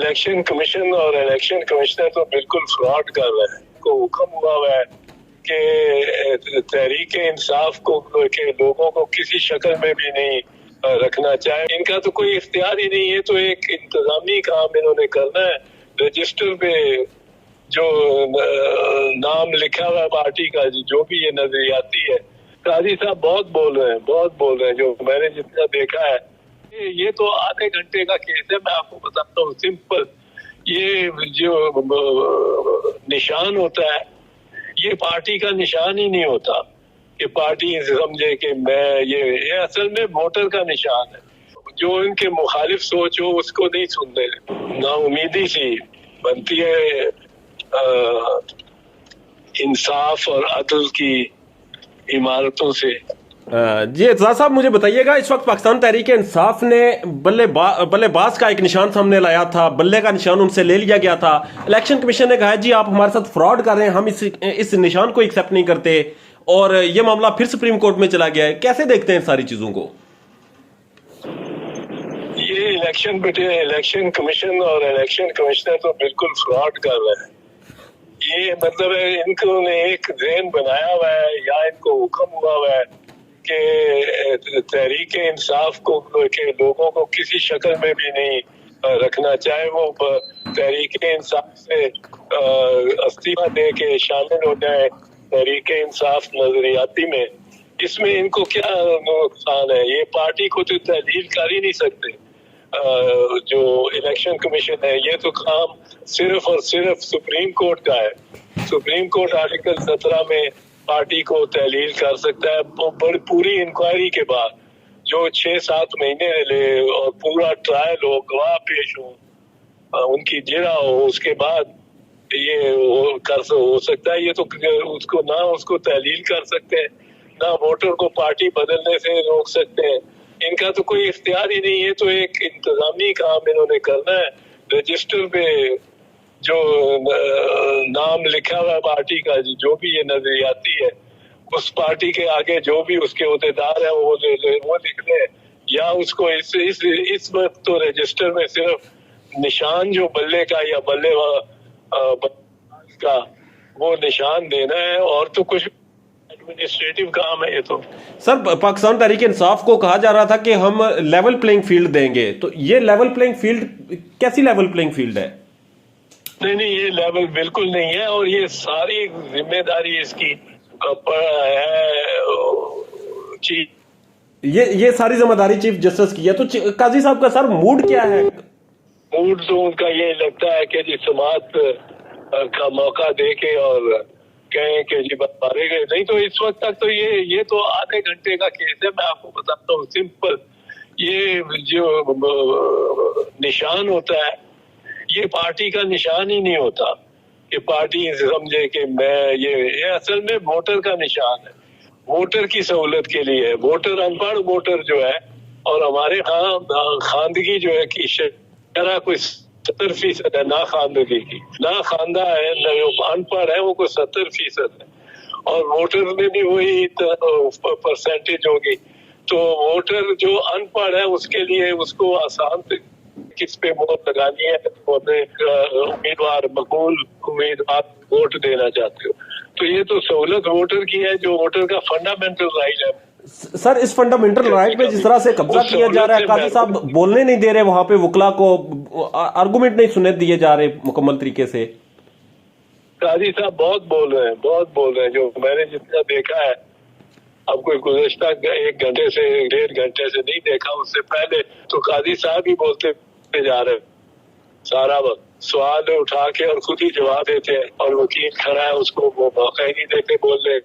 Election commission और election commissioner तो बिल्कुल फ्रॉड कर रहे हैं। को हुक्म हुआ हुआ है कि तहरीक इंसाफ को के लोगों को किसी शक्ल में भी नहीं रखना चाहे। इनका तो कोई इख्तियार ही नहीं है, तो एक इंतजामी काम इन्होंने करना है। रजिस्टर पे जो नाम लिखा हुआ है पार्टी का, जो भी ये नजरियाती है, काजी साहब बहुत बोल रहे हैं जो मैंने जितना देखा है। ये तो आधे घंटे का केस है, मैं आपको बताता हूँ सिंपल। ये जो निशान होता है, ये पार्टी का निशान ही नहीं होता कि पार्टी समझे कि मैं ये असल में वोटर का निशान है। जो इनके मुखालिफ सोच हो उसको नहीं सुनते। नाउमीदी सी बनती है इंसाफ और अदल की इमारतों से। जी एतजाज साहब, मुझे बताइएगा, इस वक्त पाकिस्तान तहरीक इंसाफ ने बल्लेबाज का एक निशान सामने लाया था, बल्ले का निशान उनसे ले लिया गया था। इलेक्शन कमीशन ने कहा जी आप हमारे साथ फ्रॉड कर रहे हैं, हम इस निशान को एक्सेप्ट नहीं करते, और ये मामला फिर सुप्रीम कोर्ट में चला गया है। कैसे देखते हैं सारी चीजों को? ये इलेक्शन कमीशन और इलेक्शन कमिश्नर तो बिल्कुल फ्रॉड कर रहे हैं। ये मतलब है इनको ने एक ज़हन बनाया हुआ है, या इनको हुक्म हुआ हुआ है कि तहरीक इंसाफ को के लोगों को किसी शक्ल में भी नहीं रखना, चाहे वो तहरीक इंसाफ से इस्तीफा दे के शामिल हो जाए तहरीक इंसाफ नजरियाती में। इसमें इनको क्या नुकसान है? ये पार्टी को तो तहलील कर ही नहीं सकते। जो इलेक्शन कमीशन है, ये तो काम सिर्फ और सिर्फ सुप्रीम कोर्ट का है। सुप्रीम कोर्ट आर्टिकल 17 में पार्टी को तहलील कर सकता है पूरी इंक्वायरी के बाद, जो 6-7 महीने ले और पूरा ट्रायल हो, गवाह पेश हो, उनकी जिरा हो, उसके बाद ये हो सकता है। ये तो उसको ना उसको तहलील कर सकते हैं, ना वोटर को पार्टी बदलने से रोक सकते हैं। इनका तो कोई इख्तियार ही नहीं है, तो एक इंतजामी काम इन्होंने करना है। रजिस्टर पे जो नाम लिखा हुआ है पार्टी का, जो भी ये नजरियाती है, उस पार्टी के आगे जो भी उसके अहदेदार है वो लिख ले, या उसको इस वक्त तो रजिस्टर में सिर्फ निशान जो बल्ले का या बल्ले का वो निशान देना है, और तो कुछ एडमिनिस्ट्रेटिव काम है ये तो। सर, पाकिस्तान तहरीक इंसाफ को कहा जा रहा था कि हम लेवल प्लेइंग फील्ड देंगे, तो ये लेवल प्लेइंग फील्ड कैसी लेवल प्लेइंग फील्ड है? नहीं, ये लेवल बिल्कुल नहीं है, और ये सारी जिम्मेदारी इसकी है ये सारी जिम्मेदारी चीफ जस्टिस की है। तो काजी साहब का सर मूड क्या है? मूड तो उनका ये लगता है कि जी समात का मौका दे के और कहें कि जी मारे गए। नहीं तो इस वक्त तक तो ये तो आधे घंटे का केस है, मैं आपको बताता हूँ सिंपल। ये जो निशान होता है, ये पार्टी का निशान ही नहीं होता कि पार्टी समझे कि मैं ये असल में वोटर का निशान है। वोटर की सहूलत के लिए है। वोटर, अनपढ़ वोटर जो है, और हमारे यहाँ खानदगी जो है कि शरह कोई 70% है ना खानदगी की, ना खानदा है ना अनपढ़ है, वो कोई 70% है। और वोटर में भी वही परसेंटेज होगी। तो वोटर जो अनपढ़ है उसके लिए उसको आसान किस पे वोट लगानी है, उम्मीदवार मकबूल उम्मीदवार वोट देना चाहते हो, तो ये तो सहूलत वोटर की है, जो वोटर का फंडामेंटल राइट है। सर, इस फंडामेंटल राइट पे जिस तरह से कब्जा किया जा रहा है, काजी साहब बोलने नहीं दे रहे वहां पे, वकला को आर्गुमेंट नहीं सुनने दिए जा रहे मुकम्मल तरीके से। काजी साहब बहुत बोल रहे हैं जो मैंने जितना देखा है। अब कोई गुज़श्ता 1 घंटे से 1.5 घंटे से नहीं देखा, उससे पहले तो काजी साहब ही बोलते जा रहे सारा वक्त, सवाल उठा के और खुद ही जवाब देते हैं, और वकील खड़ा है उसको वो मौका ही नहीं देते बोलने।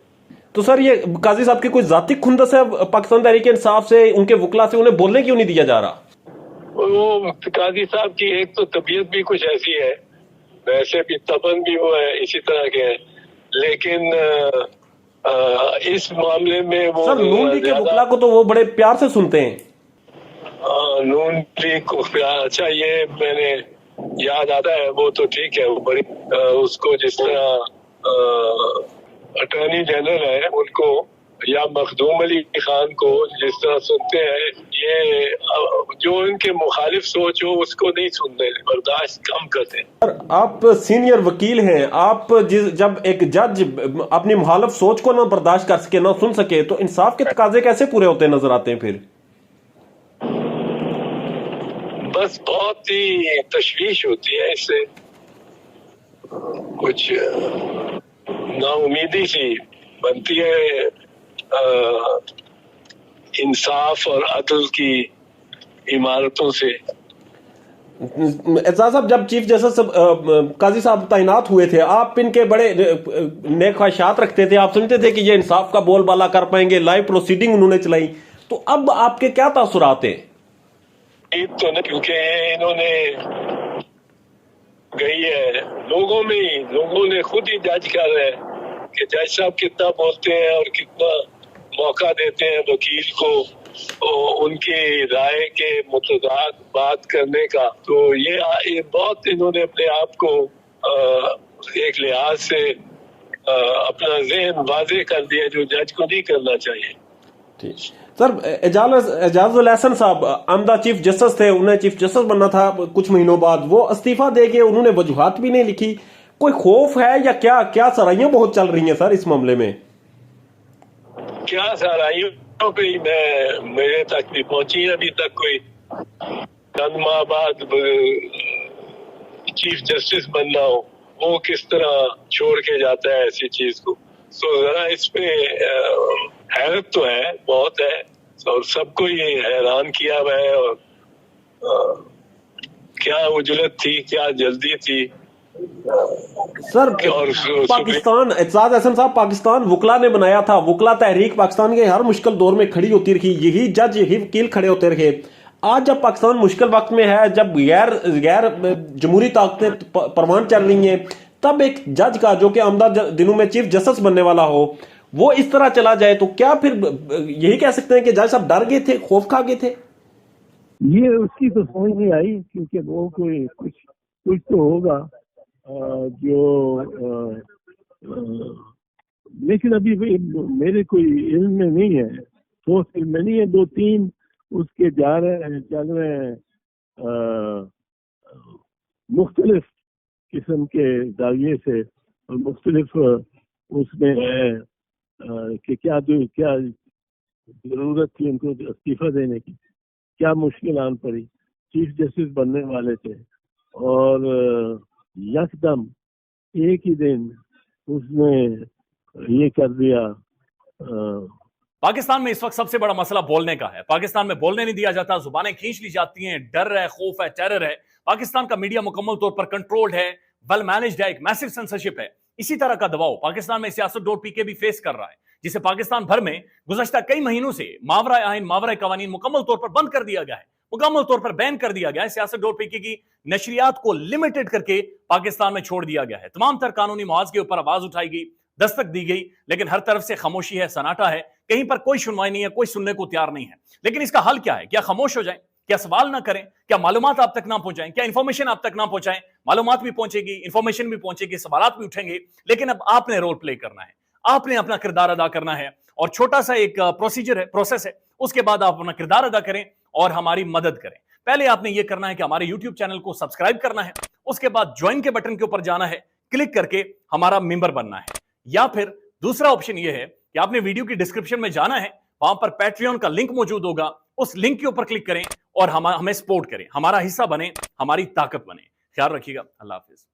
तो सर, ये काजी साहब की कोई जाती खुंदस है पाकिस्तान तहरीक इंसाफ से, उनके वकला से, उन्हें बोलने क्यों नहीं दिया जा रहा? वो काजी साहब की एक तो तबीयत भी कुछ ऐसी है, वैसे भी तबन भी वो है इसी तरह के है, लेकिन इस मामले में वो सर, नून लीग के वकला को तो वो बड़े प्यार से सुनते हैं। नून लीग को प्यार, अच्छा ये मैंने याद आता है, वो तो ठीक है, वो बड़ी उसको जिस तरह अटॉर्नी जनरल है उनको یا مخدوم علی خان کو جس طرح سنتے ہیں، یہ جو ان کے مخالف سوچ ہو اس کو نہیں سنتے، برداشت کم کرتے ہیں۔ سر آپ سینئر وکیل ہیں، آپ جب ایک جج اپنی مخالف سوچ کو نہ برداشت کر سکے، نہ سن سکے، تو انصاف کے تقاضے کیسے پورے ہوتے نظر آتے ہیں پھر؟ بس بہت ہی تشویش ہوتی ہے اس سے، کچھ نا امیدی سی بنتی ہے انصاف اور عدل کی عمارتوں سے۔ اعزاز صاحب، جب چیف جسٹس قاضی صاحب تعینات ہوئے تھے، آپ ان کے بڑے نیک خواہشات رکھتے تھے، آپ سمجھتے تھے کہ یہ انصاف کا بول بالا کر پائیں گے، لائیو پروسیڈنگ انہوں نے چلائی، تو اب آپ کے کیا تاثرات ہیں؟ تو نہیں، کیونکہ انہوں نے گئی ہے لوگوں نے خود ہی جج کر رہے ہیں کہ جج صاحب کتنا بولتے ہیں اور کتنا موقع دیتے ہیں وکیل کو ان کی رائے کے متضاد بات کرنے کا۔ تو یہ بہت انہوں نے اپنے آپ کو ایک لحاظ سے اپنا ذہن واضح کر دیا جو جج کو نہیں کرنا چاہیے۔ سر اعجاز الاحسن صاحب عمدہ چیف جسٹس تھے، انہیں چیف جسٹس بننا تھا کچھ مہینوں بعد، وہ استعفیٰ دے کے انہوں نے وجوہات بھی نہیں لکھی، کوئی خوف ہے یا کیا سرائیاں بہت چل رہی ہیں سر اس معاملے میں؟ کیا سرائیوں پہ میرے تک بھی پہنچی، ابھی تک کوئی چند ماہ بعد چیف جسٹس بننا ہو، وہ کس طرح چھوڑ کے جاتا ہے ایسی چیز کو۔ سو ذرا اس پہ حیرت تو ہے، بہت ہے، اور سب کو یہ حیران کیا ہوا ہے، اور کیا عجلت تھی، کیا جلدی تھی۔ سر پاکستان، اعجاز احسن صاحب، پاکستان وکلا نے بنایا تھا، وکلا تحریک پاکستان کے ہر مشکل دور میں کھڑی ہوتی رہی، یہی جج یہی وکیل کھڑے ہوتے رہے۔ آج جب پاکستان مشکل وقت میں ہے، جب غیر جمہوری طاقتیں پروان چل رہی ہیں، تب ایک جج کا جو کہ آمدہ دنوں میں چیف جسٹس بننے والا ہو، وہ اس طرح چلا جائے، تو کیا پھر یہی کہہ سکتے ہیں کہ جج صاحب ڈر گئے تھے، خوف کھا گئے تھے؟ یہ اس کی تو سمجھ نہیں آئی، کیونکہ وہ کوئی کچھ تو ہوگا جو لیکن ابھی میرے کوئی علم میں نہیں ہے، ٹھوس علم میں نہیں ہے۔ 2-3 اس کے جا رہے ہیں، چل رہے ہیں، مختلف قسم کے زاویے سے، اور مختلف اس میں ہے کہ کیا ضرورت تھی ان کو استعفیٰ دینے کی، کیا مشکل آن پڑی، چیف جسٹس بننے والے تھے، اور یکدم ایک ہی دن اس نے یہ کر دیا۔ پاکستان میں اس وقت سب سے بڑا مسئلہ بولنے کا ہے، پاکستان میں بولنے نہیں دیا جاتا، زبانیں کھینچ لی جاتی ہیں، ڈر ہے، خوف ہے، ٹیرر ہے۔ پاکستان کا میڈیا مکمل طور پر کنٹرولڈ ہے، ویل مینجڈ ہے، ایک میسو سینسرشپ ہے۔ اسی طرح کا دباؤ پاکستان میں سیاست.پی کے بھی فیس کر رہا ہے، جسے پاکستان بھر میں گزشتہ کئی مہینوں سے ماورائے آئین، ماورائے قوانین مکمل طور پر بند کر دیا گیا ہے، مکمل طور پر بین کر دیا گیا ہے۔ سیاست.پی کی نشریات کو لمیٹڈ کر کے پاکستان میں چھوڑ دیا گیا ہے، تمام تر قانونی محاذ کے اوپر آواز اٹھائی گئی، دستک دی گئی، لیکن ہر طرف سے خاموشی ہے، سناٹا ہے، کہیں پر کوئی سنوائی نہیں ہے، کوئی سننے کو تیار نہیں ہے۔ لیکن اس کا حل کیا ہے؟ کیا خاموش ہو جائیں؟ کیا سوال نہ کریں؟ کیا معلومات آپ تک نہ پہنچائیں؟ کیا انفارمیشن آپ تک نہ پہنچائیں؟ معلومات بھی پہنچے گی، انفارمیشن بھی پہنچے گی، سوالات بھی اٹھیں گے، لیکن اب آپ نے رول پلے کرنا ہے، آپ نے اپنا کردار ادا کرنا ہے، اور چھوٹا سا ایک پروسیجر ہے، پروسیس ہے، اس کے بعد آپ اپنا کردار ادا کریں اور ہماری مدد کریں۔ پہلے آپ نے یہ کرنا ہے کہ ہمارے یوٹیوب چینل کو سبسکرائب کرنا ہے، اس کے بعد جوائن کے بٹن کے اوپر جانا ہے، کلک کر کے ہمارا ممبر بننا ہے، یا پھر دوسرا آپشن یہ ہے کہ آپ نے ویڈیو کی ڈسکرپشن میں جانا ہے، وہاں پر پیٹریون کا لنک موجود ہوگا، اس لنک کے اوپر کلک کریں اور ہمیں سپورٹ کریں، ہمارا حصہ بنیں، ہماری طاقت بنیں۔ خیال رکھیے گا، اللہ حافظ۔